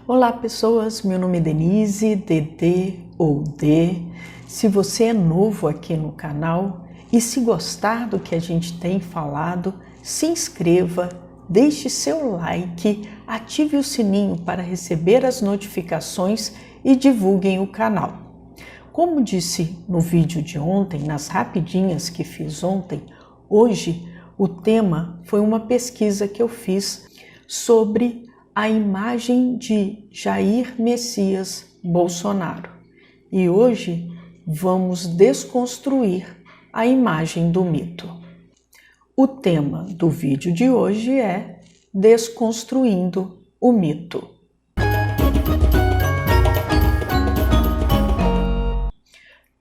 Olá pessoas, meu nome é Denise, Dedê ou Dê. Se você é novo aqui no canal e se gostar do que a gente tem falado, se inscreva, deixe seu like, ative o sininho para receber as notificações e divulguem o canal. Como disse no vídeo de ontem, nas rapidinhas que fiz ontem, hoje o tema foi uma pesquisa que eu fiz sobre a imagem de Jair Messias Bolsonaro. E hoje vamos desconstruir a imagem do mito. O tema do vídeo de hoje é Desconstruindo o Mito.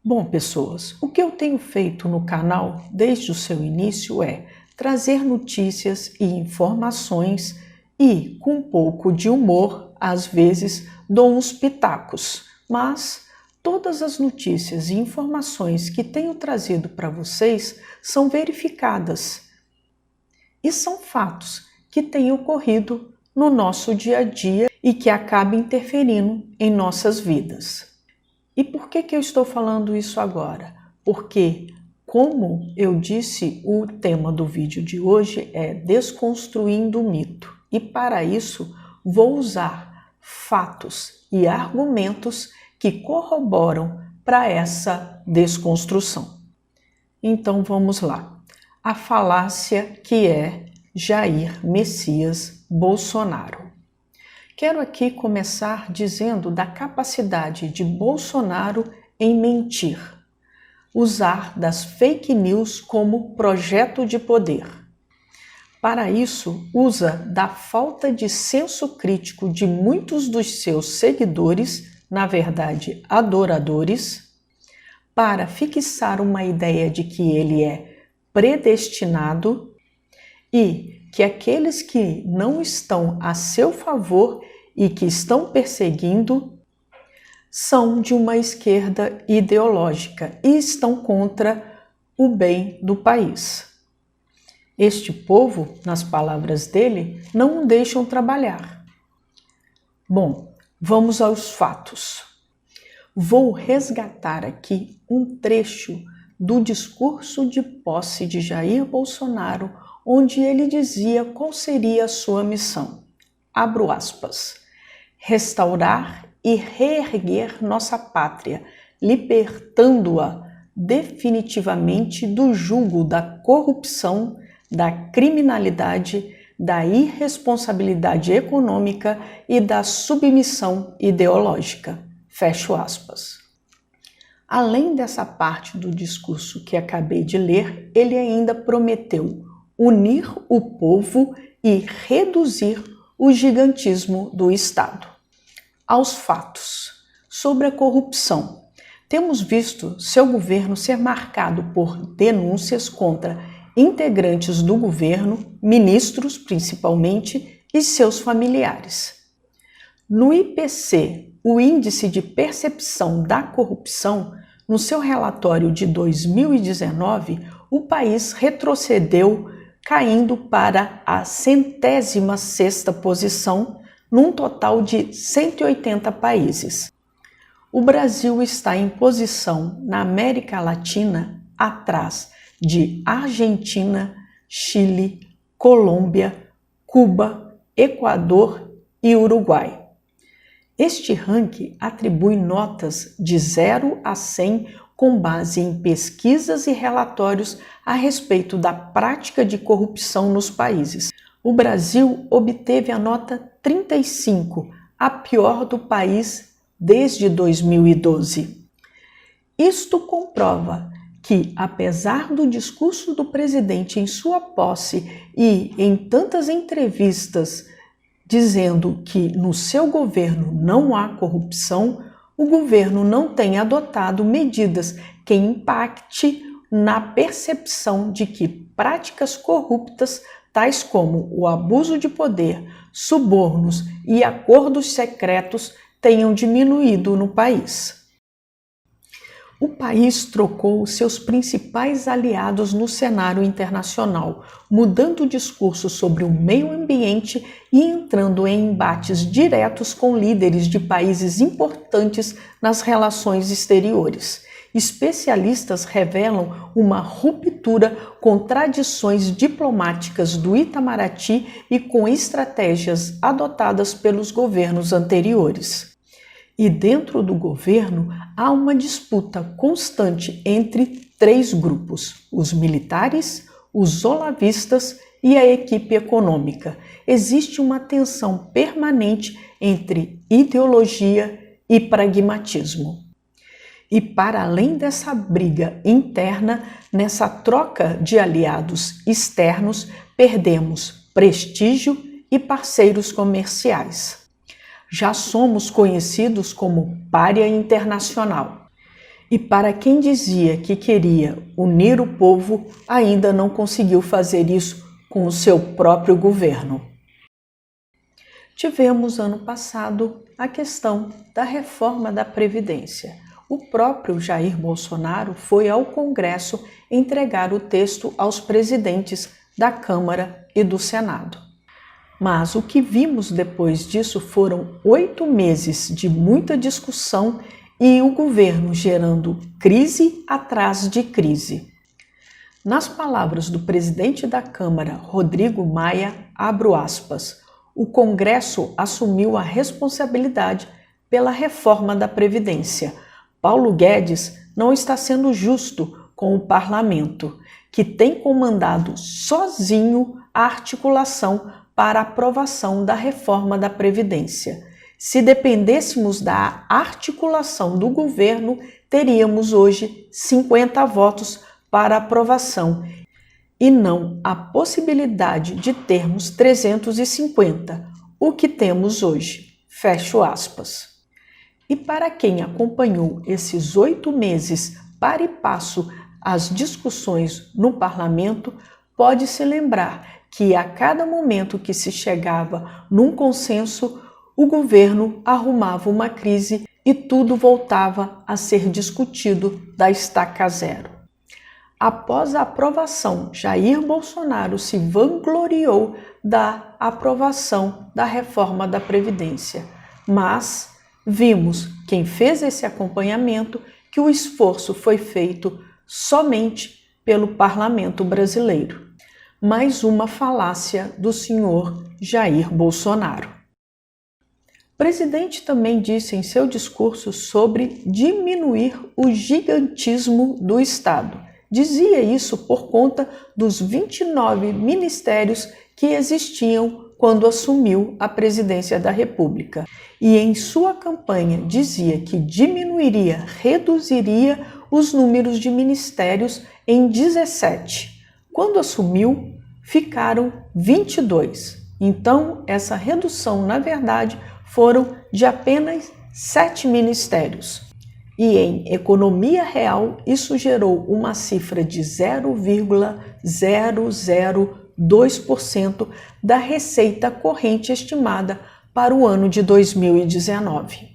Bom, pessoas, o que eu tenho feito no canal desde o seu início é trazer notícias e informações e, com um pouco de humor, às vezes dou uns pitacos, mas todas as notícias e informações que tenho trazido para vocês são verificadas e são fatos que têm ocorrido no nosso dia a dia e que acabam interferindo em nossas vidas. E por que eu estou falando isso agora? Porque, como eu disse, o tema do vídeo de hoje é Desconstruindo o Mito. E para isso vou usar fatos e argumentos que corroboram para essa desconstrução. Então vamos lá. A falácia que é Jair Messias Bolsonaro. Quero aqui começar dizendo da capacidade de Bolsonaro em mentir, usar das fake news como projeto de poder. Para isso, usa da falta de senso crítico de muitos dos seus seguidores, na verdade, adoradores, para fixar uma ideia de que ele é predestinado e que aqueles que não estão a seu favor e que estão perseguindo são de uma esquerda ideológica e estão contra o bem do país. Este povo, nas palavras dele, não o deixam trabalhar. Bom, vamos aos fatos. Vou resgatar aqui um trecho do discurso de posse de Jair Bolsonaro, onde ele dizia qual seria a sua missão. Abro aspas. Restaurar e reerguer nossa pátria, libertando-a definitivamente do jugo da corrupção, da criminalidade, da irresponsabilidade econômica e da submissão ideológica. Fecho aspas. Além dessa parte do discurso que acabei de ler, ele ainda prometeu unir o povo e reduzir o gigantismo do Estado. Aos fatos. Sobre a corrupção. Temos visto seu governo ser marcado por denúncias contra integrantes do governo, ministros principalmente, e seus familiares. No IPC, o Índice de Percepção da Corrupção, no seu relatório de 2019, o país retrocedeu, caindo para a 106ª posição, num total de 180 países. O Brasil está em posição na América Latina atrás de Argentina, Chile, Colômbia, Cuba, Equador e Uruguai. Este ranking atribui notas de 0 a 100 com base em pesquisas e relatórios a respeito da prática de corrupção nos países. O Brasil obteve a nota 35, a pior do país desde 2012. Isto comprova que, apesar do discurso do presidente em sua posse e em tantas entrevistas dizendo que no seu governo não há corrupção, o governo não tem adotado medidas que impactem na percepção de que práticas corruptas, tais como o abuso de poder, subornos e acordos secretos, tenham diminuído no país. O país trocou seus principais aliados no cenário internacional, mudando o discurso sobre o meio ambiente e entrando em embates diretos com líderes de países importantes nas relações exteriores. Especialistas revelam uma ruptura com tradições diplomáticas do Itamaraty e com estratégias adotadas pelos governos anteriores. E dentro do governo há uma disputa constante entre três grupos: os militares, os olavistas e a equipe econômica. Existe uma tensão permanente entre ideologia e pragmatismo. E para além dessa briga interna, nessa troca de aliados externos, perdemos prestígio e parceiros comerciais. Já somos conhecidos como pária internacional. E para quem dizia que queria unir o povo, ainda não conseguiu fazer isso com o seu próprio governo. Tivemos ano passado a questão da reforma da Previdência. O próprio Jair Bolsonaro foi ao Congresso entregar o texto aos presidentes da Câmara e do Senado. Mas o que vimos depois disso foram 8 meses de muita discussão e o governo gerando crise atrás de crise. Nas palavras do presidente da Câmara, Rodrigo Maia, abro aspas, o Congresso assumiu a responsabilidade pela reforma da Previdência. Paulo Guedes não está sendo justo com o parlamento, que tem comandado sozinho a articulação para a aprovação da reforma da Previdência. Se dependêssemos da articulação do governo, teríamos hoje 50 votos para aprovação e não a possibilidade de termos 350, o que temos hoje. Fecho aspas. E para quem acompanhou esses 8 meses para e passo as discussões no parlamento, pode se lembrar que a cada momento que se chegava num consenso, o governo arrumava uma crise e tudo voltava a ser discutido da estaca zero. Após a aprovação, Jair Bolsonaro se vangloriou da aprovação da reforma da Previdência, mas vimos quem fez esse acompanhamento que o esforço foi feito somente pelo parlamento brasileiro. Mais uma falácia do senhor Jair Bolsonaro. O presidente também disse em seu discurso sobre diminuir o gigantismo do Estado. Dizia isso por conta dos 29 ministérios que existiam quando assumiu a presidência da República. E em sua campanha dizia que reduziria os números de ministérios em 17. Quando assumiu, ficaram 22. Então, essa redução, na verdade, foram de apenas 7 ministérios. E em economia real, isso gerou uma cifra de 0,002% da receita corrente estimada para o ano de 2019.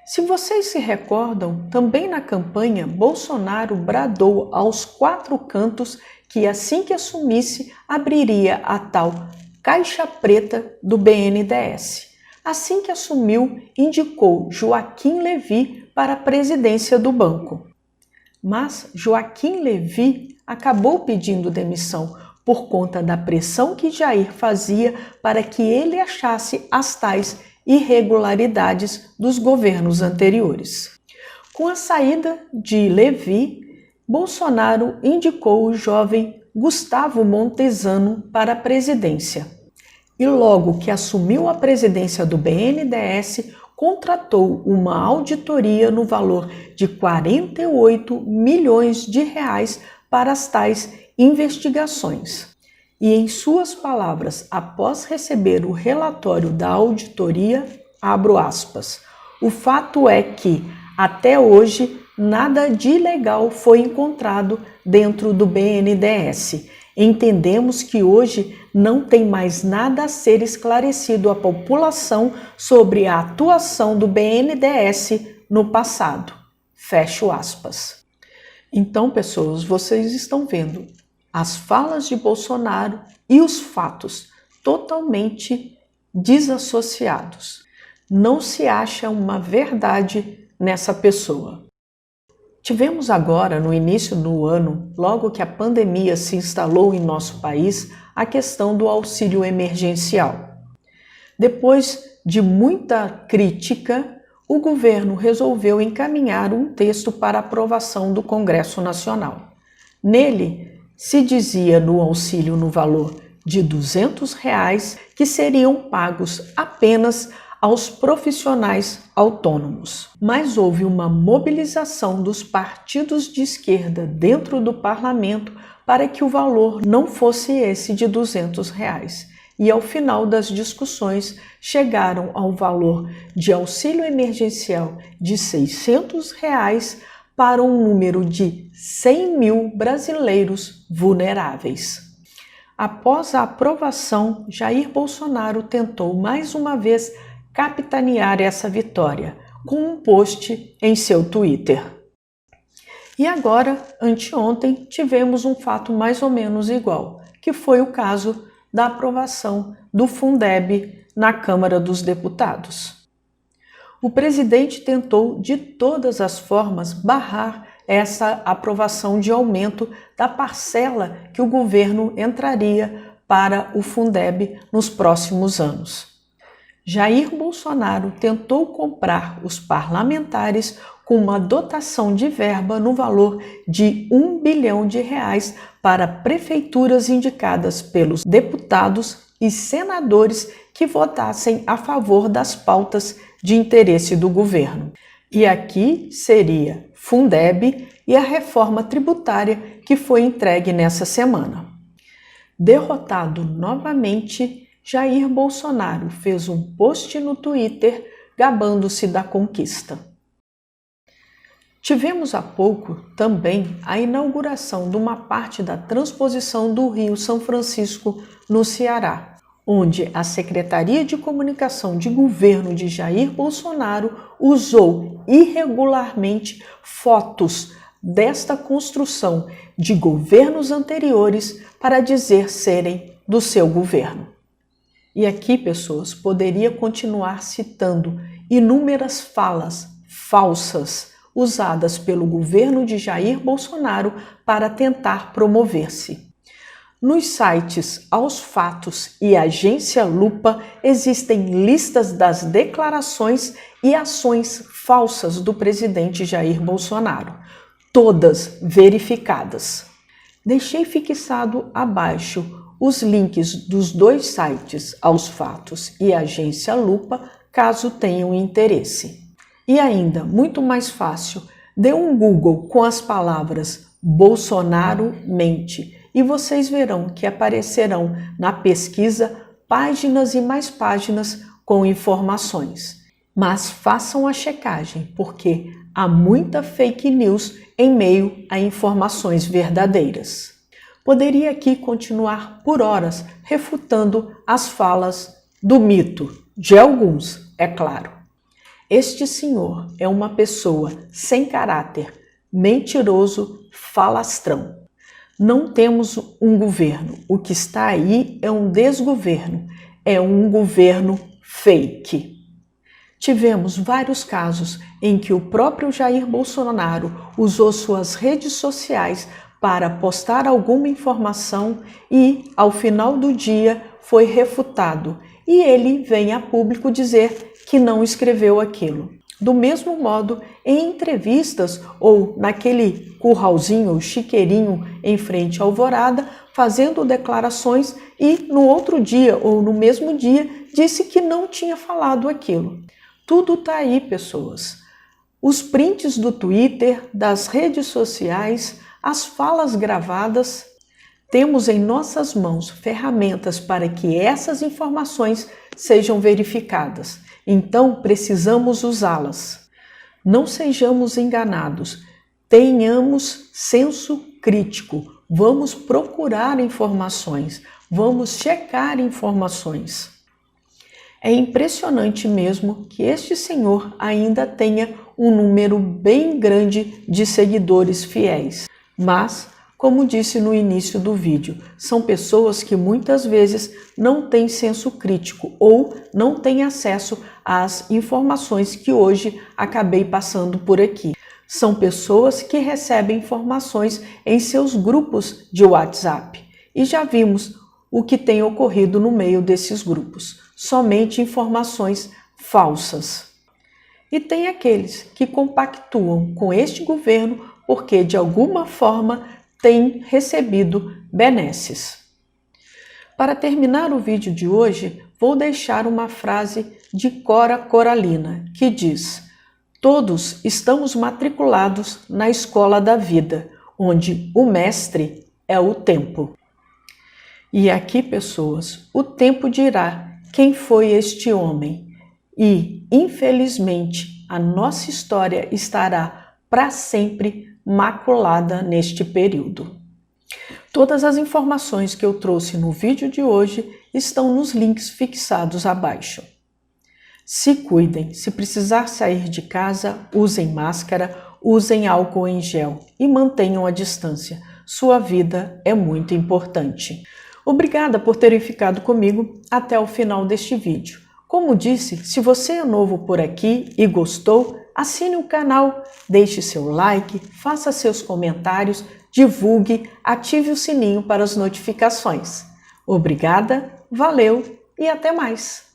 Se vocês se recordam, também na campanha, Bolsonaro bradou aos 4 cantos que assim que assumisse, abriria a tal caixa preta do BNDES. Assim que assumiu, indicou Joaquim Levy para a presidência do banco. Mas Joaquim Levy acabou pedindo demissão por conta da pressão que Jair fazia para que ele achasse as tais irregularidades dos governos anteriores. Com a saída de Levy, Bolsonaro indicou o jovem Gustavo Montezano para a presidência. E logo que assumiu a presidência do BNDES, contratou uma auditoria no valor de 48 milhões de reais para as tais investigações. E em suas palavras, após receber o relatório da auditoria, abro aspas, o fato é que, até hoje, nada de ilegal foi encontrado dentro do BNDES. Entendemos que hoje não tem mais nada a ser esclarecido à população sobre a atuação do BNDES no passado. Fecho aspas. Então, pessoas, vocês estão vendo as falas de Bolsonaro e os fatos totalmente desassociados. Não se acha uma verdade nessa pessoa. Tivemos agora, no início do ano, logo que a pandemia se instalou em nosso país, a questão do auxílio emergencial. Depois de muita crítica, o governo resolveu encaminhar um texto para aprovação do Congresso Nacional. Nele, se dizia no auxílio no valor de R$ 200 que seriam pagos apenas aos profissionais autônomos. Mas houve uma mobilização dos partidos de esquerda dentro do parlamento para que o valor não fosse esse de R$ 200. E ao final das discussões chegaram ao valor de auxílio emergencial de R$ 600 para um número de 100 mil brasileiros vulneráveis. Após a aprovação, Jair Bolsonaro tentou mais uma vez capitanear essa vitória com um post em seu Twitter. E agora, anteontem, tivemos um fato mais ou menos igual, que foi o caso da aprovação do Fundeb na Câmara dos Deputados. O presidente tentou de todas as formas barrar essa aprovação de aumento da parcela que o governo entraria para o Fundeb nos próximos anos. Jair Bolsonaro tentou comprar os parlamentares com uma dotação de verba no valor de R$ 1 bilhão para prefeituras indicadas pelos deputados e senadores que votassem a favor das pautas de interesse do governo. E aqui seria Fundeb e a reforma tributária que foi entregue nessa semana. Derrotado novamente, Jair Bolsonaro fez um post no Twitter gabando-se da conquista. Tivemos há pouco também a inauguração de uma parte da transposição do Rio São Francisco no Ceará, onde a Secretaria de Comunicação de Governo de Jair Bolsonaro usou irregularmente fotos desta construção de governos anteriores para dizer serem do seu governo. E aqui, pessoas, poderia continuar citando inúmeras falas falsas usadas pelo governo de Jair Bolsonaro para tentar promover-se. Nos sites Aos Fatos e Agência Lupa existem listas das declarações e ações falsas do presidente Jair Bolsonaro, todas verificadas. Deixei fixado abaixo os links dos dois sites Aos Fatos e Agência Lupa, caso tenham interesse. E ainda, muito mais fácil, dê um Google com as palavras Bolsonaro mente e vocês verão que aparecerão na pesquisa páginas e mais páginas com informações. Mas façam a checagem, porque há muita fake news em meio a informações verdadeiras. Poderia aqui continuar por horas refutando as falas do mito, de alguns, é claro. Este senhor é uma pessoa sem caráter, mentiroso, falastrão. Não temos um governo. O que está aí é um desgoverno, é um governo fake. Tivemos vários casos em que o próprio Jair Bolsonaro usou suas redes sociais para postar alguma informação e, ao final do dia, foi refutado. E ele vem a público dizer que não escreveu aquilo. Do mesmo modo, em entrevistas ou naquele curralzinho ou chiqueirinho em frente à Alvorada, fazendo declarações e no outro dia ou no mesmo dia disse que não tinha falado aquilo. Tudo está aí, pessoas. Os prints do Twitter, das redes sociais, as falas gravadas. Temos em nossas mãos ferramentas para que essas informações sejam verificadas. Então, precisamos usá-las. Não sejamos enganados. Tenhamos senso crítico. Vamos procurar informações. Vamos checar informações. É impressionante mesmo que este senhor ainda tenha um número bem grande de seguidores fiéis. Mas, como disse no início do vídeo, são pessoas que muitas vezes não têm senso crítico ou não têm acesso às informações que hoje acabei passando por aqui. São pessoas que recebem informações em seus grupos de WhatsApp. E já vimos o que tem ocorrido no meio desses grupos. Somente informações falsas. E tem aqueles que compactuam com este governo porque, de alguma forma, têm recebido benesses. Para terminar o vídeo de hoje, vou deixar uma frase de Cora Coralina, que diz: todos estamos matriculados na escola da vida, onde o mestre é o tempo. E aqui, pessoas, o tempo dirá quem foi este homem. E, infelizmente, a nossa história estará para sempre maculada neste período. Todas as informações que eu trouxe no vídeo de hoje estão nos links fixados abaixo. Se cuidem, se precisar sair de casa, usem máscara, usem álcool em gel e mantenham a distância. Sua vida é muito importante. Obrigada por terem ficado comigo até o final deste vídeo. Como disse, se você é novo por aqui e gostou, assine o canal, deixe seu like, faça seus comentários, divulgue, ative o sininho para as notificações. Obrigada, valeu e até mais!